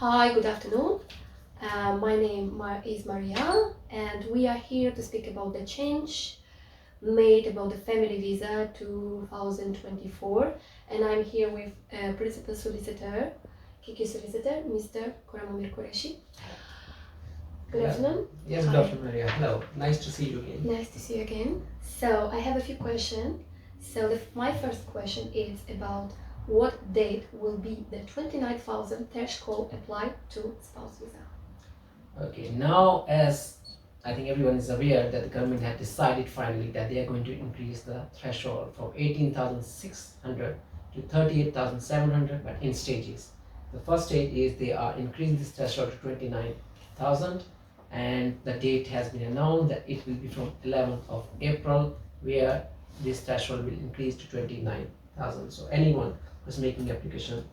Hi, good afternoon. My name is Maria, and we are here to speak about the change made about the family visa 2024. And I'm here with Principal Solicitor, Kiki Solicitor, Mr. Koramomir Qureshi. Good afternoon. Yes, Hi. Dr. Maria. Hello. Nice to see you again. Nice to see you again. So I have a few questions. So my first question is about what date will be the 29,000 threshold applied to spouse visa? Okay, now as I think everyone is aware that the government had decided finally that they are going to increase the threshold from 18,600 to 38,700, but in stages. The first stage is they are increasing this threshold to 29,000, and the date has been announced that it will be from 11th of April, where this threshold will increase to 29,000. So anyone who's making application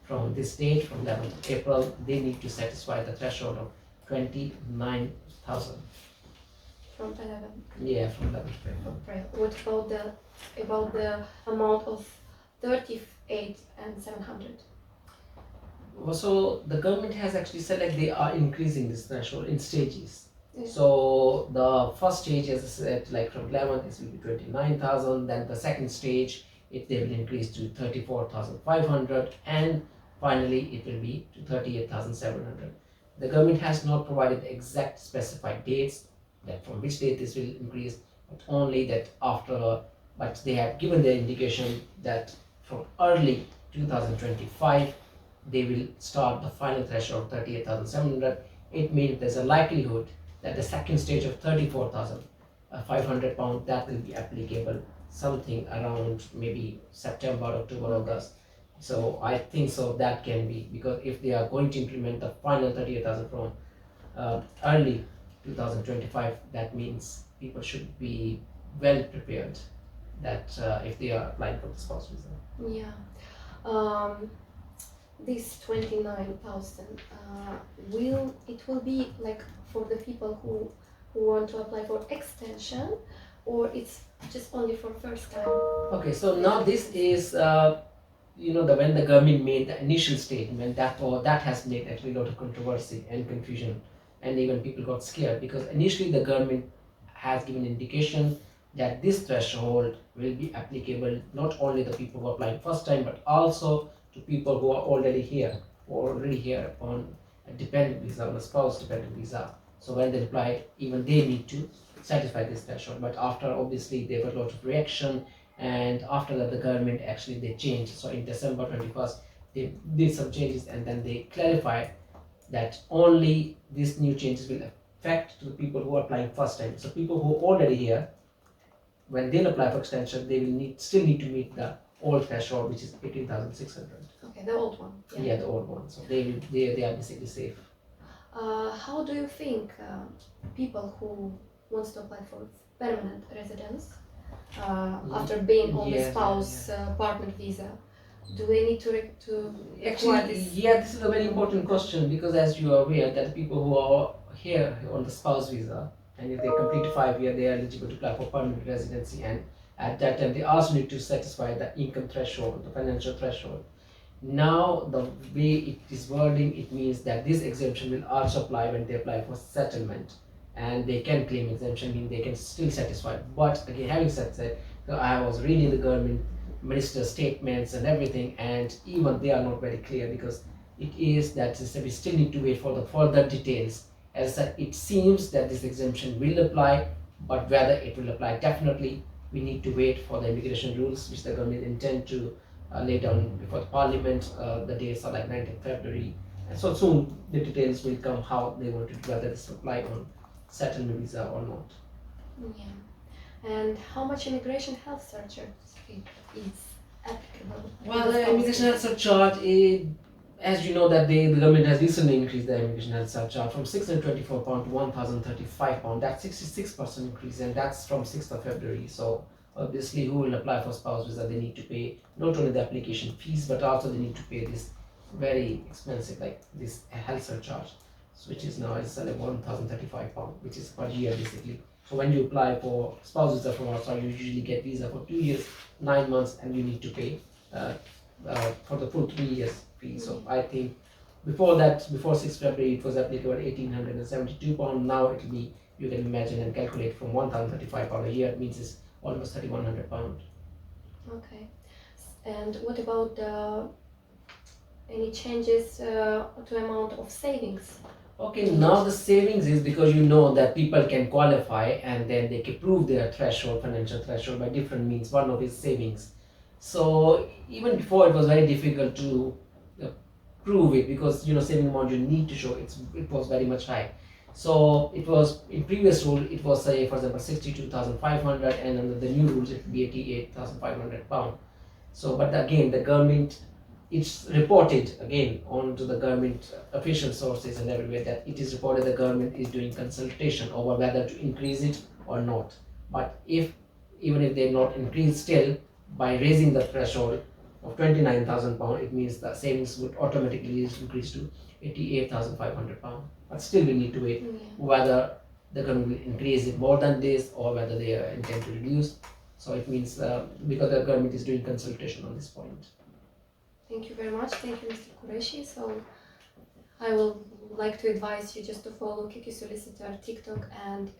from this date, from 11th of April, they need to satisfy the threshold of 29,000. From 11. Yeah, from 11th of April. What about the amount of 38 and 700? So the government has actually said like they are increasing this threshold in stages. Yeah. So the first stage, as I said, like from 11th, it will be 29,000. Then the second stage, they will increase to 34,500, and finally it will be to 38,700. The government has not provided the exact specified dates that from which date this will increase, but only that after. But they have given the indication that from early 2025 they will start the final threshold of 38,700. It means there's a likelihood that the second stage of 34,500 pound, that will be applicable something around maybe September, October, August. So I think so that can be, because if they are going to implement the final 38,000 from early 2025, that means people should be well prepared that if they are applying for the spouse visa. Yeah. This 29,000 will be like for the people who want to apply for extension, or it's just only for first time? Okay, so now this is when the government made the initial statement, that has made actually a lot of controversy and confusion, and even people got scared because initially the government has given indication that this threshold will be applicable not only the people who are applying first time, but also to people who are already here on a dependent visa, on a spouse dependent visa. So when they apply, even they need to satisfy this threshold. But after obviously there was a lot of reaction, and after that the government actually they changed. So in December 21st they did some changes, and then they clarified that only these new changes will affect to the people who are applying first time. So people who are already here, when they'll apply for extension, they will still need to meet the old threshold, which is 18,600. Okay, the old one. Yeah, the old one. So they are basically safe. How do you think people who wants to apply for permanent residence after being on the spouse partner visa, do they need to Actually, this? yeah, this is a very important question, because as you are aware that the people who are here on the spouse visa, and if they complete 5 years, they are eligible to apply for permanent residency, and at that time they also need to satisfy the income threshold, the financial threshold. Now the way it is wording, it means that this exemption will also apply when they apply for settlement, and they can claim exemption, meaning they can still satisfy. But again, having said that, I was reading the government minister statements and everything, and even they are not very clear, because it is that we still need to wait for the further details. As I said, it seems that this exemption will apply, but whether it will apply definitely, we need to wait for the immigration rules which the government intend to lay down before the parliament. The dates are like 19th February, and so soon the details will come how they want to do, whether this apply on settlement visa or not. Yeah. And how much immigration health surcharge is applicable? Well, the immigration health surcharge, as you know, that the government has recently increased the immigration health surcharge from £624 to £1,035. That's 66% increase, and that's from 6th of February. So obviously, who will apply for spouse visa, they need to pay not only the application fees, but also they need to pay this very expensive, like this health surcharge, which is now it's like £1,035, which is per year basically. So when you apply for spouse visa from outside, you usually get visa for 2 years, 9 months, and you need to pay for the full 3 years fee. So I think before that, before 6th February, it was applicable £1,872. Now it will be, you can imagine and calculate, from £1,035 a year. It means it's almost £3,100. Okay. And what about any changes to amount of savings? Okay, now the savings is because you know that people can qualify and then they can prove their threshold, financial threshold, by different means. One of is savings. So even before, it was very difficult to prove it, because saving amount you need to show it was very much high. So it was, in previous rule it was, say for example, 62,500, and under the new rules it would be £88,500. So but again, the government, it's reported again onto the government official sources and everywhere, that it is reported the government is doing consultation over whether to increase it or not. But even if they not increase, still by raising the threshold of £29,000, it means the savings would automatically increase to £88,500. But still we need to wait whether the government will increase it more than this, or whether they intend to reduce. So it means because the government is doing consultation on this point. Thank you very much. Thank you, Mr. Qureshi. So I will like to advise you just to follow Kiki Solicitor TikTok and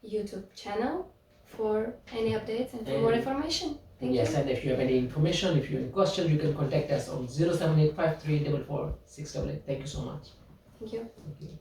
YouTube channel for any updates and for more information. Thank you. And if you have any information, if you have any questions, you can contact us on 07853444688. Thank you so much. Thank you. Thank you.